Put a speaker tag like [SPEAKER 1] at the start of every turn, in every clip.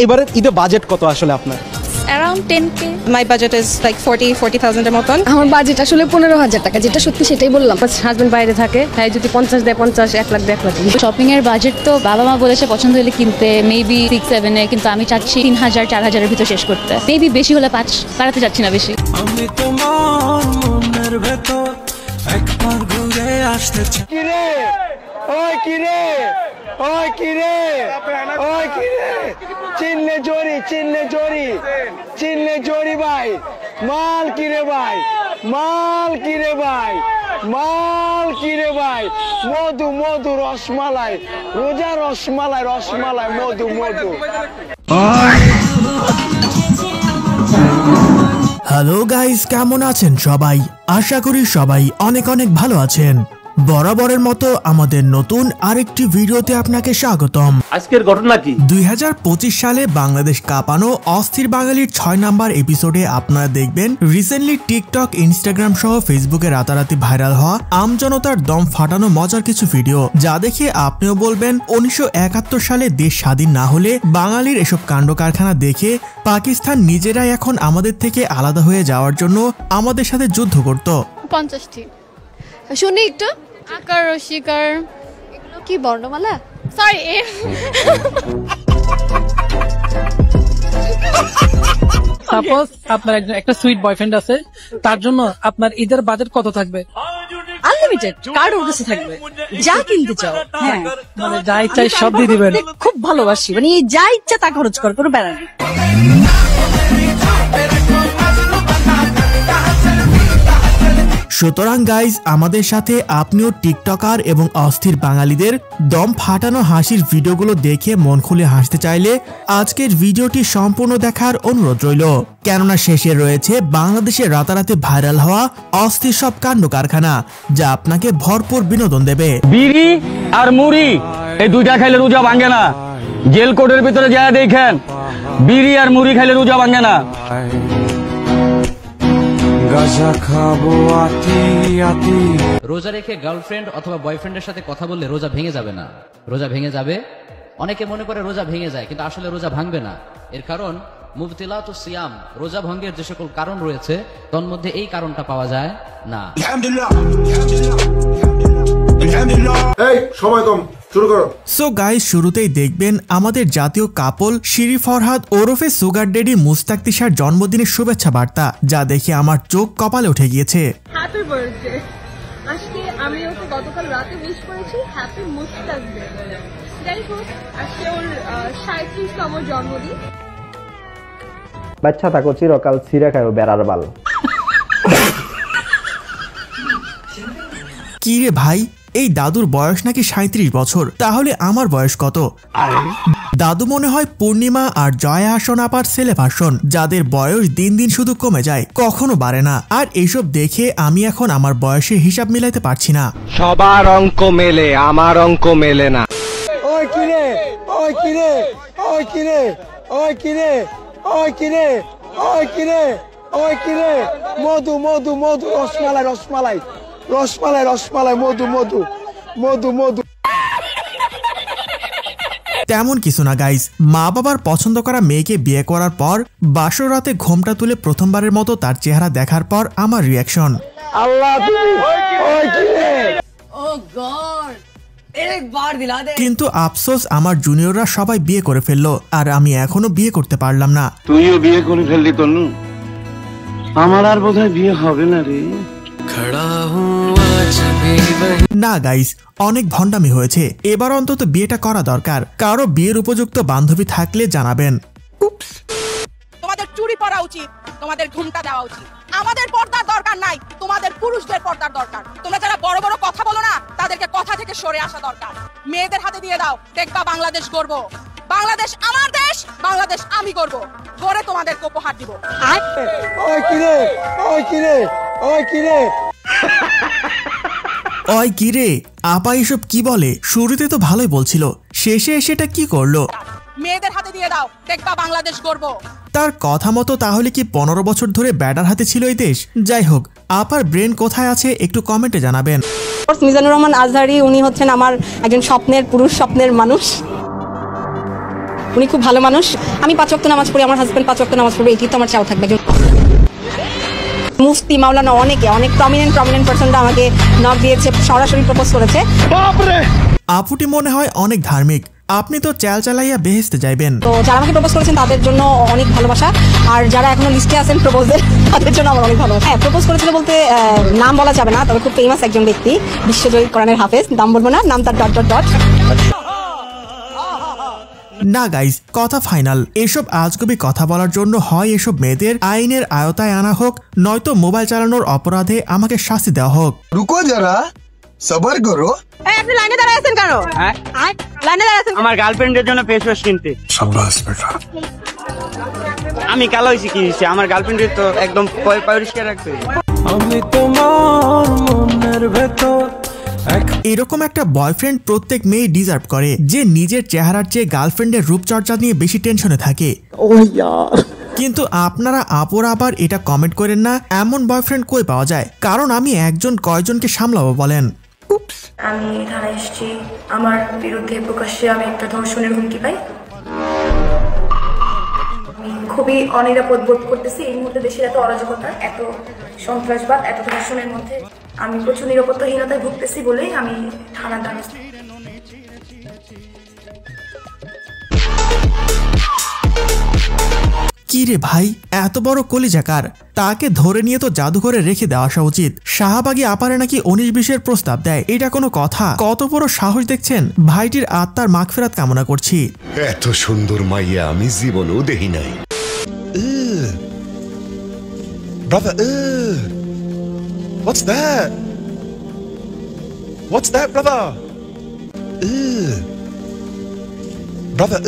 [SPEAKER 1] এবারের ঈদে বাজেট কত আসলে আপনার?
[SPEAKER 2] Around 10K. My budget is like 40,000 এর মতন।
[SPEAKER 3] আমার বাজেট আসলে 15,000 টাকা, যেটা সত্যি সেটাই বললাম।
[SPEAKER 4] হাজবেন্ড বাইরে থাকে, হ্যাঁ যদি 50 দেয় 50, 1 লাখ দেয় 1 লাখ।
[SPEAKER 5] শপিং এর বাজেট তো বাবা মা বলেছে পছন্দ হলে কিনতে মেবি 6-7 এ, কিন্তু আমি চাচ্ছি 3,000-4,000 এর ভিতর শেষ করতে। মেবি বেশি হলে 5 বাড়াতে যাচ্ছি না বেশি।
[SPEAKER 6] আমি তোমার মনের ভেতর একবার ঘুরে আসতে চাই।
[SPEAKER 7] কিরে ওই কিরে ওই কিরে ওই কিরে চিনলে জড়ি চিনলে জড়ি চিনলে জড়ি ভাই মাল কিরে ভাই মাল কিরে ভাই মাল কিরে ভাই মধু মধু রসমালাই রোজা রসমালাই রসমালাই মধু মধু।
[SPEAKER 8] হ্যালো গাইস, কেমন আছেন সবাই? আশা করি সবাই অনেক অনেক ভালো আছেন। বরাবরের মতো আমাদের নতুন আরেকটি ভিডিওতে আপনাকে স্বাগতম।
[SPEAKER 9] আজকের ঘটনা কি?
[SPEAKER 8] 2025 সালে বাংলাদেশ কাঁপানো অস্থির বাঙালির 6 নাম্বার এপিসোডে আপনারা দেখবেন রিসেন্টলি টিকটক, ইনস্টাগ্রাম সহ ফেসবুকে রাতারাতি ভাইরাল হওয়া আমজনতার দম ফাটানো মজার কিছু ভিডিও, যা দেখে আপনিও বলবেন 1971 সালে দেশ স্বাধীন না হলে বাঙালির এসব কাণ্ড কারখানা দেখে পাকিস্তান নিজেরাই এখন আমাদের থেকে আলাদা হয়ে যাওয়ার জন্য আমাদের সাথে যুদ্ধ করত।
[SPEAKER 3] 50টি শুনি একটু।
[SPEAKER 5] আকার ও শিকার,
[SPEAKER 3] এগুলো কি বর্ণমালা?
[SPEAKER 5] সরি
[SPEAKER 4] সাপোজ আপনার একটা সুইট বয়ফ্রেন্ড আছে, তার জন্য আপনার ঈদের বাজেট কত থাকবে?
[SPEAKER 2] আনলিমিটেড, কার্ড ওর কাছে থাকবে, যা কিনতে চাও। হ্যাঁ,
[SPEAKER 4] মানে যা ইচ্ছা সব দিয়ে দিবেন।
[SPEAKER 2] খুব ভালোবাসি, মানে যা ইচ্ছা তা খরচ কর, কোনো ব্যাপার নেই।
[SPEAKER 8] সুতরাং গাইজ, আমাদের সাথে আপনিও টিকটকার এবং অস্থির বাঙালিদের দম ফাটানো হাসির ভিডিওগুলো দেখে মন খুলে হাসতে চাইলে আজকের ভিডিওটি সম্পূর্ণ দেখার অনুরোধ রইল, কেননা শেষে রয়েছে বাংলাদেশে রাতারাতি ভাইরাল হওয়া অস্থির সব কাণ্ড কারখানা, যা আপনাকে ভরপুর বিনোদন দেবে।
[SPEAKER 9] বিড়ি আর মুড়ি এই দুইটা খাইলে রোজা ভাঙে না। জেল কোর্টের ভিতরে যা দেখেন, বিড়ি আর মুড়ি খাইলে রোজা ভাঙে না।
[SPEAKER 10] রোজা রেখে গার্লফ্রেন্ড অথবা বয়ফ্রেন্ডের সাথে কথা বললে রোজা ভেঙে যাবে না। রোজা ভেঙে যাবে, অনেকে মনে করে রোজা ভেঙে যায়, কিন্তু আসলে রোজা ভাঙবে না। এর কারণ মুবতিলাতু সিয়াম, রোজা ভঙ্গের যে সকল কারণ রয়েছে তন্মধ্যে এই কারণটা পাওয়া যায় না।
[SPEAKER 8] সো গাইস, শুরুতেই দেখবেন আমাদের জাতীয় কাপল শিরি ফরহাদ ওরফে সুগার ড্যাডি মুস্তাক তিশার জন্মদিনের শুভেচ্ছা বার্তা, যা দেখে আমার চোখ কপালে উঠে গিয়েছে।
[SPEAKER 3] Happy birthday. আজকে আমি ওকে গতকাল রাতে উইশ করেছি হ্যাপি মুস্তাক ডে। যাই হোক, আজকে ওর 37তম জন্মদিন।
[SPEAKER 11] বাচ্চা থাকো চিরকাল ছিঁড়ে খায় বেড়ার বাল।
[SPEAKER 8] কি রে ভাই, এই দাদুর বয়স নাকি 37 বছর, তাহলে আমার বয়স কত? দাদু মনে হয় পূর্ণিমা আর জয়া হাসন আপার ছেলে ভাষণ, যাদের বয়স দিন দিন শুধু কমে যায়, কখনো বাড়ে না। আর এইসব দেখে আমি এখন আমার বয়সের হিসাব মিলাইতে পারছি না।
[SPEAKER 7] সবার অঙ্ক মেলে, আমার অঙ্ক মেলে না। ওই কিরে ওই কিরে ওই কিরে ওই কিরে ওই কিরে ওই কিরে ওই কিরে মধু মধু মধু রসমালাই রসমালাই রসমালাই রসমালাই মধু মধু মধু মধু।
[SPEAKER 8] তেমন কিছু না গাইস, মা বাবার পছন্দ করা মেয়েকে বিয়ে করার পর বাসর রাতে ঘোমটা তুলে প্রথমবারের মতো তার চেহারা দেখার পর আমার রিয়াকশন,
[SPEAKER 7] আল্লাহ তুমি ওই কিরে।
[SPEAKER 2] ও গড, একবার দিলা দে।
[SPEAKER 8] কিন্তু আফসোস, আমার জুনিয়ররা সবাই বিয়ে করে ফেললো আর আমি এখনো বিয়ে করতে পারলাম না।
[SPEAKER 9] তুইও বিয়ে করে ফেললি তনু, আমার আর বোধহয় বিয়ে হবে না রে।
[SPEAKER 8] না গাইস, অনেক ভণ্ডামি হয়েছে, এবার অন্তত বিয়েটা করা দরকার। কারো বিয়ের উপযুক্ত বান্ধবী থাকলে জানাবেন।
[SPEAKER 2] তোমাদের চুরি পরা উচিত, তোমাদের ঘুমটা দেওয়া উচিত। আমাদের পর্দার দরকার নাই, তোমাদের পুরুষদের পর্দার দরকার। তোমরা যারা বড় বড় কথা বলো না, তাদেরকে কথা থেকে সরে আসা দরকার। মেয়েদের হাতে দিয়ে দাও, দেখবা বাংলাদেশ গর্ব। বাংলাদেশ আমার দেশ, বাংলাদেশ আমি গর্ব করে তোমাদের উপহার দিব।
[SPEAKER 7] ওই কিরে ওই কিরে ওই কিরে
[SPEAKER 8] ওই কিরে, আপা এসব কি বলে? শুরুতে তো ভালোই বলছিল, শেষে সেটা কি করলো?
[SPEAKER 2] মেয়েদের হাতে দিয়ে দাও, দেখবা বাংলাদেশ গর্ব।
[SPEAKER 8] তার কথা মতো তাহলে কি 15 বছর ধরে ব্যাটার হাতে ছিল এই দেশ? যাই হোক, আপার ব্রেন কোথায় আছে একটু কমেন্টে জানাবেন।
[SPEAKER 2] মিজানুর রহমান আজহারি, উনি হচ্ছেন আমার একজন স্বপ্নের পুরুষ, স্বপ্নের মানুষ।
[SPEAKER 12] উনি খুব ভালো মানুষ। আমি 5 ওয়াক্ত নামাজ পড়ি, আমার হাজবেন্ড 5 ওয়াক্ত নামাজ পড়বে, এটি তো আমার চাও থাকবে। মুফতি, মাওলানা, অনেক প্রমিনেন্ট পার্সনরা আমাকে নক দিয়েছে, সরাসরি প্রপোজ করেছে।
[SPEAKER 8] আপুটি মনে হয় অনেক ধার্মিক, আপনি তো চাল চালাইয়া বেহেশতে যাইবেন।
[SPEAKER 12] তো যারা আমাকে প্রপোজ করেছেন তাদের জন্য অনেক ভালোবাসা, আর যারা এখনো লিস্টে আছেন প্রপোজের, তাদের জন্য আমার অনেক ভালোবাসা। হ্যাঁ, প্রপোজ করেছিল বলতে নাম বলা যাবে না, তবে খুব ফেমাস একজন ব্যক্তি, বিশ্বজয়ী কোরআনের হাফেজ, নাম বলবো না, নাম তার ...
[SPEAKER 8] না গাইস, কথা ফাইনাল। এসব আজগুবি কথা বলার জন্য হয় এসব মেয়েদের আইনের আয়তায় আনা হোক, নয়তো মোবাইল চালানোর অপরাধে আমাকে শাস্তি দেওয়া হোক।
[SPEAKER 13] রুকো যারা, সবার করো।
[SPEAKER 2] আপনি লাইনে দাঁড়ায় আছেন কেন? লাইনে দাঁড়ায় আছেন
[SPEAKER 14] আমার গার্লফ্রেন্ডের জন্য ফেস ওয়াশ কিনতে।
[SPEAKER 13] শাবাশ বেটা।
[SPEAKER 14] আমি কালো হইছি কি হইছে, আমার গার্লফ্রেন্ডের তো একদম পরিষ্কার রাখতে।
[SPEAKER 6] আমি তোমার মনের ভেতর।
[SPEAKER 8] এরকম একটা বয়ফ্রেন্ড প্রত্যেক মেয়ে ডিজার্ভ করে, যে নিজের চেহারার চেয়ে গার্লফ্রেন্ডের রূপচর্চা নিয়ে বেশি টেনশনে থাকে। কিন্তু আপনারা আপুরা আবার এটা কমেন্ট করেন না, এমন বয়ফ্রেন্ড কই পাওয়া যায়? কারণ আমি একজন কয়জনকে সামলাবো বলেন?
[SPEAKER 15] আমি থানায় এসেছি, আমার বিরুদ্ধে প্রকাশ্যে আমি একটা ধর্ষণের হুমকি পাই। আমি খুবই অনিরাপদ বোধ করতেছি এই মুহূর্তে। দেশের এত অরাজকতা, এত সন্ত্রাসবাদ, এত ধর্ষণের মধ্যে আমি প্রচুর নিরাপত্তাহীনতায় ভুগতেছি বলেই আমি থানার দ্বারস্থ।
[SPEAKER 8] কি রে ভাই, এত বড় কলিজাকার, তাকে ধরে নিয়ে তো জাদুঘরে রেখে দেওয়া আসা উচিত। শাহবাগী আপারে নাকি 19-20-এর প্রস্তাব দেয়, এটা কোনো কথা? কত বড় সাহস দেখছেন! ভাইটির আত্মার মাগফিরাত কামনা করছি।
[SPEAKER 16] এত সুন্দর মাইয়া আমি জীবনেও দেখি নাই। Brother, what's that? What's that, brother? Brother,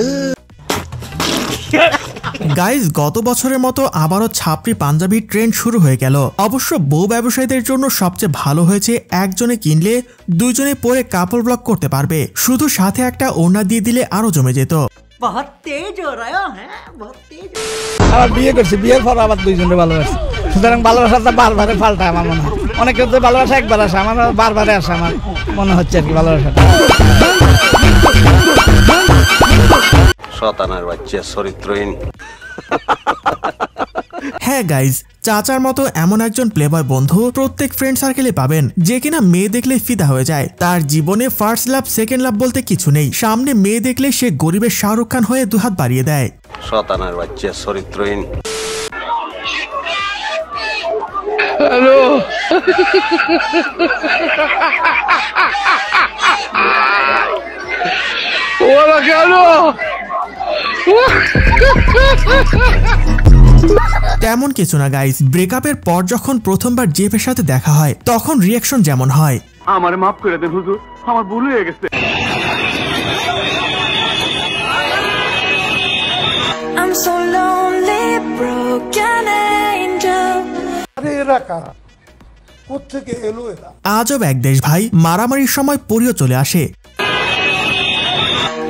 [SPEAKER 8] guys, গত বছরের মতো আবারও ছাপড়ি পাঞ্জাবি ট্রেন্ড শুরু হয়ে গেল। অবশ্য বউ ব্যবসায়ীদের জন্য সবচেয়ে ভালো হয়েছে, একজনে কিনলে দুইজনে পরে কাপড় ব্লক করতে পারবে, শুধু সাথে একটা ওড়না দিয়ে দিলে আরো জমে যেত।
[SPEAKER 17] আবার বিয়ে করছি, বিয়ের পর আবার দুইজনে ভালোবাসি, সুতরাং ভালোবাসাটা বারবারে পাল্টায় আমার মনে হয়। অনেকে তো ভালোবাসা একবার আসে, আমার বারবারে আসে আমার মনে হচ্ছে আর কি ভালোবাসাটা।
[SPEAKER 18] শয়তানের বাচ্চা, চরিত্রহীন।
[SPEAKER 8] হ্যাঁ গাইজ, চাচার মতো এমন একজন প্লেবয় বন্ধু প্রত্যেক ফ্রেন্ড সার্কেলে পাবেন, যে কিনা মেয়ে দেখলে ফিদা হয়ে যায়। তার জীবনে ফার্স্ট লাভ সেকেন্ড লাভ বলতে কিছু নেই, সামনে মেয়ে দেখলে সে গরিবের শাহরুখ খান হয়ে দুহাত বাড়িয়ে দেয়।
[SPEAKER 18] শয়তানের বাচ্চা, চরিত্রহীন।
[SPEAKER 6] হ্যালো ওরা কেন?
[SPEAKER 8] তেমন কিছু না গাইস, ব্রেকআপের পর যখন প্রথমবার জেফের সাথে দেখা হয় তখন রিয়াকশন যেমন হয়।
[SPEAKER 19] আমারে মাফ করে দেন হুজুর, আমার ভুল হয়ে গেছে।
[SPEAKER 6] I'm so lonely, broken angel. আরে এরা কারা? কোত্থেকে এলো এরা?
[SPEAKER 8] আজব এক দেশ ভাই, মারামারির সময় পরিও চলে আসে।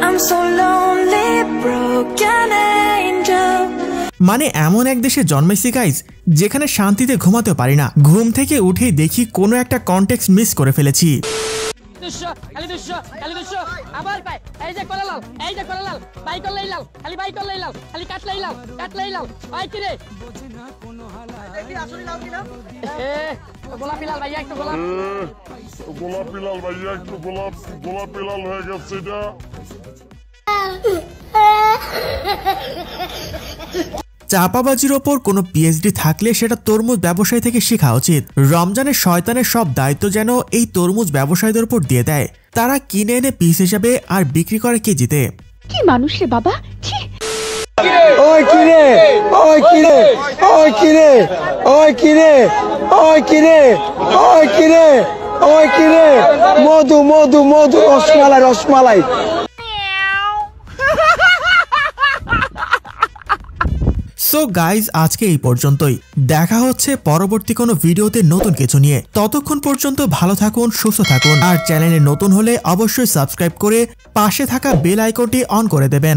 [SPEAKER 6] I'm so lonely, broken angel.
[SPEAKER 8] মানে এমন এক দেশে জন্মেছি গাইস, যেখানে শান্তিতে ঘুমাতে পারি না, ঘুম থেকে উঠেই দেখি কোনো একটা কনটেক্সট মিস করে ফেলেছি।
[SPEAKER 6] গোলাপি লাল ভাইয়া একটু গোলাপি লাল হয়ে গেছে এটা।
[SPEAKER 8] চাপাবাজির ওপর কোনো পিএইচডি থাকলে সেটা তরমুজ ব্যবসায়ী থেকে শেখা উচিত। রমজানের শয়তানের সব দায়িত্ব যেন এই তরমুজ ব্যবসায়ীদের উপর দিয়ে দেয়। তারা কিনে এনে পিস হিসাবে আর বিক্রি করে কেজিতে।
[SPEAKER 20] কি মানুষ রে বাবা!
[SPEAKER 7] ওই কিরে, ওই কিরে, ওই কিরে, ওই কিরে, ওই কিরে, ওই কিরে, ওই কিরে, মধু মধু মধু, রসমালাই রসমালাই।
[SPEAKER 8] সো গাইজ, আজকে এই পর্যন্তই। দেখা হচ্ছে পরবর্তী কোনো ভিডিওতে নতুন কিছু নিয়ে। ততক্ষণ পর্যন্ত ভালো থাকুন, সুস্থ থাকুন, আর চ্যানেলে নতুন হলে অবশ্যই সাবস্ক্রাইব করে পাশে থাকা বেল আইকনটি অন করে দেবেন।